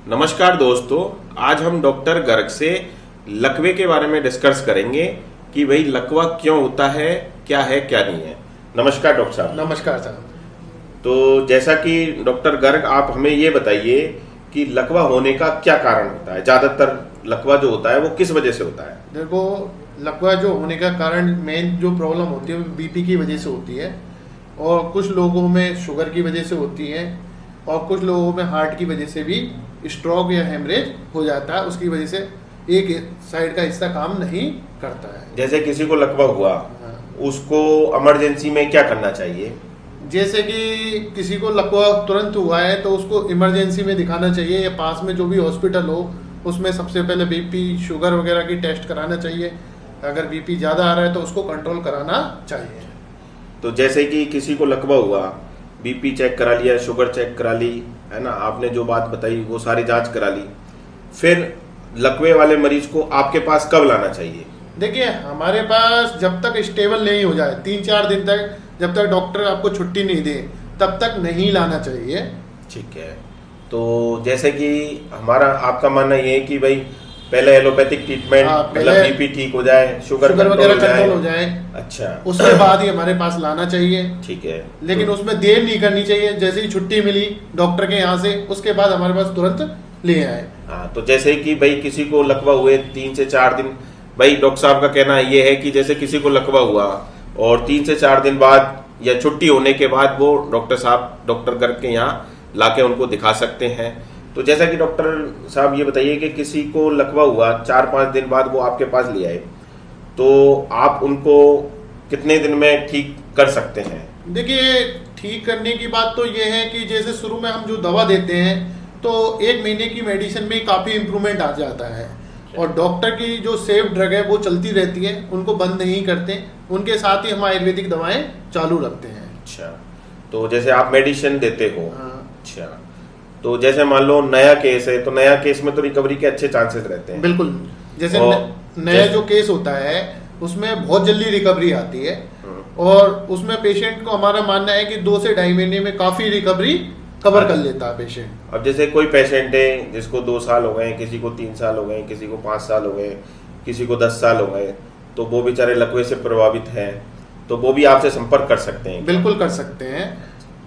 नमस्कार दोस्तों, आज हम डॉक्टर गर्ग से लकवे के बारे में डिस्कस करेंगे कि भाई लकवा क्यों होता है क्या नहीं है। नमस्कार डॉक्टर साहब। नमस्कार साहब। तो जैसा कि डॉक्टर गर्ग आप हमें ये बताइए कि लकवा होने का क्या कारण होता है। ज्यादातर लकवा जो होता है वो किस वजह से होता है? देखो, लकवा जो होने का कारण मेन जो प्रॉब्लम होती है बीपी की वजह से होती है, और कुछ लोगों में शुगर की वजह से होती है, और कुछ लोगों में हार्ट की वजह से भी स्ट्रोक या हेमरेज हो जाता है। उसकी वजह से एक साइड का हिस्सा काम नहीं करता है। जैसे किसी को लकवा हुआ, हाँ। उसको इमरजेंसी में क्या करना चाहिए? जैसे कि किसी को लकवा तुरंत हुआ है तो उसको इमरजेंसी में दिखाना चाहिए, या पास में जो भी हॉस्पिटल हो उसमें सबसे पहले बीपी शुगर वगैरह की टेस्ट कराना चाहिए। अगर बीपी ज़्यादा आ रहा है तो उसको कंट्रोल कराना चाहिए। तो जैसे कि किसी को लकवा हुआ, बीपी चेक करा लिया, शुगर चेक करा ली, है ना, आपने जो बात बताई वो सारी जांच करा ली, फिर लकवे वाले मरीज को आपके पास कब लाना चाहिए? देखिए, हमारे पास जब तक स्टेबल नहीं हो जाए 3-4 दिन तक, जब तक डॉक्टर आपको छुट्टी नहीं दे तब तक नहीं लाना चाहिए। ठीक है। तो जैसे कि हमारा आपका मानना ये है कि भाई पहले एलोपैथिक ट्रीटमेंट, हाँ, मतलब बीपी ठीक हो जाए, शुगर वगैरह कंट्रोल हो जाए, अच्छा, उसके बाद ही हमारे पास लाना चाहिए। ठीक है। लेकिन उसमें देर नहीं करनी चाहिए। जैसे ही छुट्टी मिली डॉक्टर के यहाँ से, उसके बाद हमारे पास तुरंत ले आए। हाँ, तो जैसे कि भाई किसी को लकवा हुए 3 से 4 दिन, भाई डॉक्टर साहब का कहना ये है कि जैसे किसी को लकवा हुआ और 3 से 4 दिन बाद या छुट्टी होने के बाद वो डॉक्टर गर्ग के यहाँ लाके उनको दिखा सकते हैं। तो जैसा कि डॉक्टर साहब ये बताइए कि किसी को लकवा हुआ 4-5 दिन बाद वो आपके पास ले आए, तो आप उनको कितने दिन में ठीक कर सकते हैं? देखिए, ठीक करने की बात तो ये है कि जैसे शुरू में हम जो दवा देते हैं तो 1 महीने की मेडिसिन में काफ़ी इम्प्रूवमेंट आ जाता है, और डॉक्टर की जो सेफ ड्रग है वो चलती रहती है, उनको बंद नहीं करते। उनके साथ ही हम आयुर्वेदिक दवाएं चालू रखते हैं। अच्छा, तो जैसे आप मेडिसिन देते हो। हाँ। अच्छा, तो जैसे मान लो नया केस है, तो नया केस में तो रिकवरी के अच्छे चांसेस रहते हैं। बिल्कुल। जैसे नया जो केस होता है उसमें बहुत जल्दी रिकवरी आती है, और उसमें पेशेंट को हमारा मानना है कि 2 से 2.5 महीने में काफ़ी रिकवरी कवर कर लेता है पेशेंट। अब जैसे कोई पेशेंट है जिसको 2 साल हो गए, किसी को 3 साल हो गए, किसी को 5 साल हो गए, किसी को 10 साल हो गए, तो वो बेचारे लकवे से प्रभावित हैं, तो वो भी आपसे संपर्क कर सकते हैं? बिल्कुल कर सकते हैं।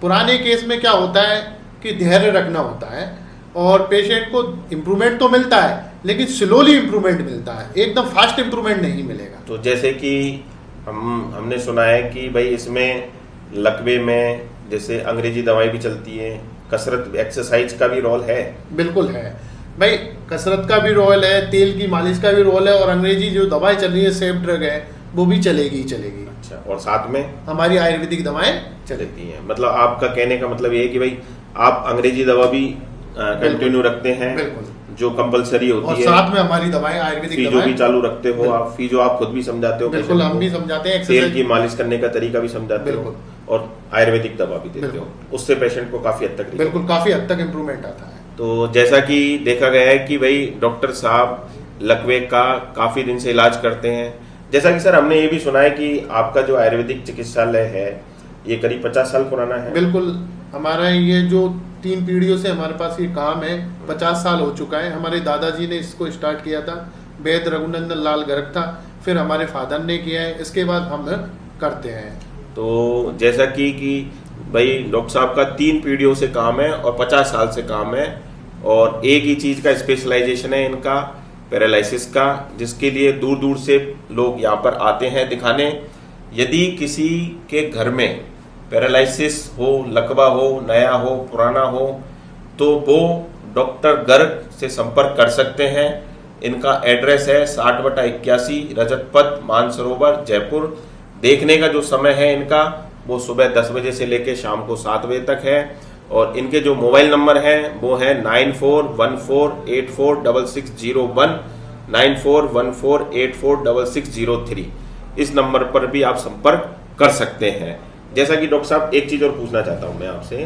पुराने केस में क्या होता है कि धैर्य रखना होता है, और पेशेंट को इम्प्रूवमेंट तो मिलता है लेकिन स्लोली इम्प्रूवमेंट मिलता है, एकदम फास्ट इम्प्रूवमेंट नहीं मिलेगा। तो जैसे कि हमने सुना है कि भाई इसमें लकवे में जैसे अंग्रेजी दवाई भी चलती है, कसरत एक्सरसाइज का भी रोल है? बिल्कुल है भाई, कसरत का भी रोल है, तेल की मालिश का भी रोल है, और अंग्रेजी जो दवाई चल रही है सेफ ड्रग है वो भी चलेगी। अच्छा, और साथ में हमारी आयुर्वेदिक दवाएं चलती हैं। मतलब आपका कहने का मतलब ये है कि भाई आप अंग्रेजी दवा भी कंटिन्यू रखते हैं, जो कंपलसरी होती है, और साथ में हमारी दवाएं आयुर्वेदिक फीजो भी चालू रखते हो आप? फीजो आप खुद भी समझाते हो? बिल्कुल, हम भी समझाते हैं। तेल की मालिश करने का तरीका भी समझाते हो, और आयुर्वेदिक दवा भी देते हो, उससे पेशेंट को काफी हद तक बिल्कुल काफी हद तक इम्प्रूवमेंट आता है। तो जैसा कि देखा गया है कि भाई डॉक्टर साहब लकवे का काफी दिन से इलाज करते हैं। जैसा कि सर हमने ये भी सुना है कि आपका जो आयुर्वेदिक चिकित्सालय है ये करीब 50 साल पुराना है। बिल्कुल, हमारा ये जो 3 पीढ़ियों से हमारे पास ये काम है, 50 साल हो चुका है। हमारे दादाजी ने इसको स्टार्ट किया था, वैद्य रघुनंदन लाल गर्ग था, फिर हमारे फादर ने किया है, इसके बाद हम करते हैं। तो जैसा कि भाई डॉक्टर साहब का 3 पीढ़ियों से काम है और 50 साल से काम है, और एक ही चीज का स्पेशलाइजेशन है इनका, पैरालिसिस का, जिसके लिए दूर दूर से लोग यहाँ पर आते हैं दिखाने। यदि किसी के घर में पैरालिसिस हो, लकवा हो, नया हो, पुराना हो, तो वो डॉक्टर गर्ग से संपर्क कर सकते हैं। इनका एड्रेस है 60/81 रजत पथ, मानसरोवर, जयपुर। देखने का जो समय है इनका वो सुबह 10 बजे से लेकर शाम को 7 बजे तक है, और इनके जो मोबाइल नंबर हैं वो है 9414846601, 9414846603। इस नंबर पर भी आप संपर्क कर सकते हैं। जैसा कि डॉक्टर साहब एक चीज और पूछना चाहता हूं मैं आपसे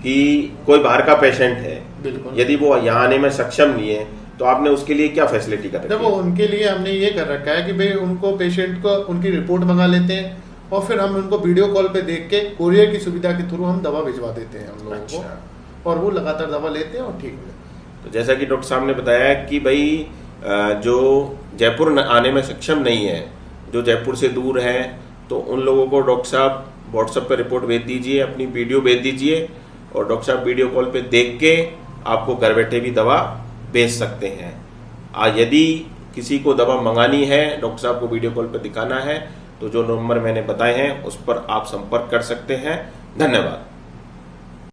कि कोई बाहर का पेशेंट है, यदि वो यहाँ आने में सक्षम नहीं है, तो आपने उसके लिए क्या फैसिलिटी कर रखी है? देखो, उनके लिए हमने ये कर रखा है कि भाई उनको पेशेंट को उनकी रिपोर्ट मंगा लेते हैं, और फिर हम उनको वीडियो कॉल पे देख के कोरियर की सुविधा के थ्रू हम दवा भिजवा देते हैं हम लोगों को, और वो लगातार दवा लेते हैं और ठीक हो जाते हैं। तो जैसा कि डॉक्टर साहब ने बताया कि भाई जो जयपुर आने में सक्षम नहीं है, जो जयपुर से दूर है, तो उन लोगों को डॉक्टर साहब व्हाट्सएप पर रिपोर्ट भेज दीजिए, अपनी वीडियो भेज दीजिए और डॉक्टर साहब वीडियो कॉल पे देख के आपको घर बैठे भी दवा भेज सकते हैं। यदि किसी को दवा मंगानी है, डॉक्टर साहब को वीडियो कॉल पे दिखाना है, तो जो नंबर मैंने बताए हैं उस पर आप संपर्क कर सकते हैं। धन्यवाद।